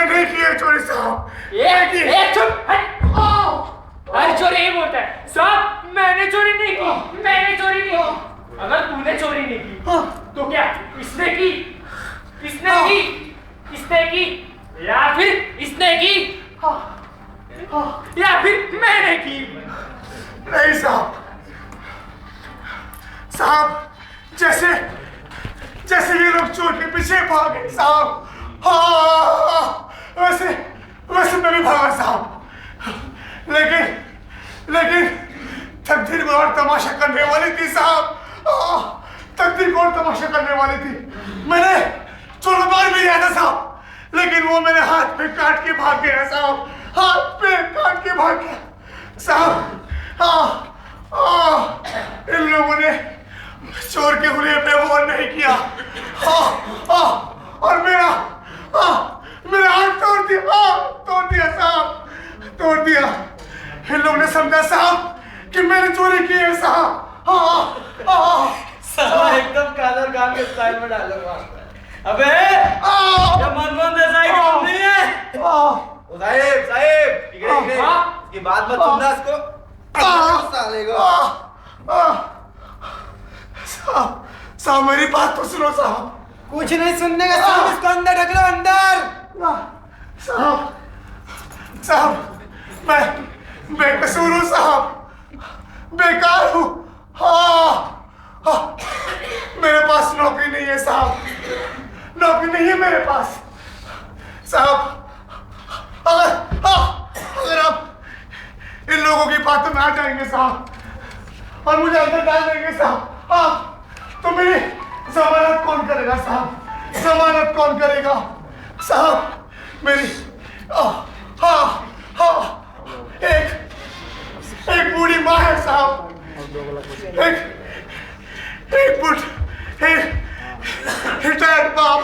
नहीं की है चोरी साहब। चुप। अरे चोरी यही बोलता है साहब, मैंने चोरी नहीं की, मैंने चोरी नहीं की। अगर तूने चोरी नहीं की तो क्या इसने की? इसने की? इसने की या फिर इसने की या फिर मैंने की? नहीं साहब, साहब जैसे जैसे ये लोग चोर के पीछे भागे साहब, हाँ वैसे वैसे मैं भी भागा साहब। लेकिन तकदीर में और तमाशा करने वाली थी साहब, तकदीर को और तमाशा करने वाली थी। मैंने चोर मार भी दिया था साहब, लेकिन वो मेरे हाथ पे काट के भाग गया साहब, हाथ पे काट के भाग गया साहब। इन लोगों ने चोर के हुलिये पे वार नहीं किया और मेरा हाथ तोड़ दिया साहब, तोड़ दिया। इन लोगों ने समझा साहब कि मैंने चोरी की है साहब। साला एकदम कालर गान के स्टाइल में डायलॉग मारता है। अबे ये मनमोहन देसाई की फिल्म नहीं है। ओ साहिब इधर इसकी बात मत सुनना, इसको साले को। साहब मेरी बात तो सुनो साहब। कुछ नहीं सुनने का साहब, इसको अंदर ढक लो, अंदर। साहब मैं बेकसूर हूँ साहब, बेकार हूँ। मेरे पास नौकरी नहीं है साहब, नौकरी नहीं है मेरे पास साहब। अगर आप इन लोगों की बातों में आ जाएंगे साहब और मुझे अंदर डाल देंगे साहब, तो मेरी जमानत कौन करेगा साहब? जमानत कौन करेगा साहब? मेरी एक बूढ़ी माँ है साहब, एक रिटायर्ड बाप,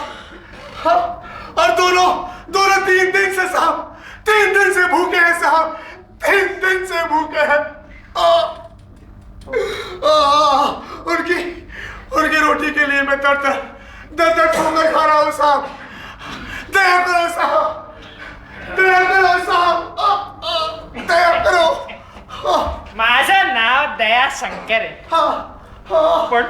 और दोनों 3 दिन से साहब, 3 दिन से भूखे हैं साहब, 3 दिन से भूखे हैं। उनकी रोटी के लिए मैं दर ठोकर खा रहा हूँ साहब। दया करो साहब, दया करो साहब, दया करो। माझं नाव दया शंकर है, पर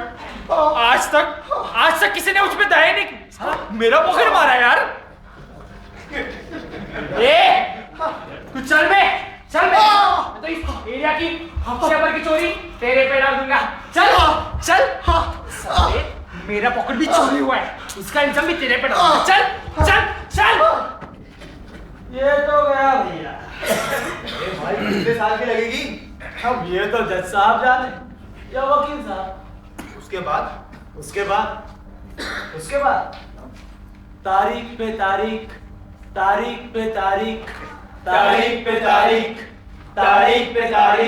आज तक किसी ने मुझ पे दया नहीं की। साला मेरा पकड़ मारा यार। तू चल बे, चल बे। मैं तो इस एरिया की हफ्ते भर की चोरी तेरे पे डाल दूंगा। चल। मेरा पॉकेट भी चोरी हुआ है, उसका इल्जाम भी तेरे पे डालूंगा। चल। ये तो गया भैया। भाई कितने साल की लगेगी? अब ये तो जज साहब जाने या वकील साहब। उसके बाद तारीख पे तारीख, तारीख पे तारीख, तारीख पे तारीख, तारीख पे तारीख।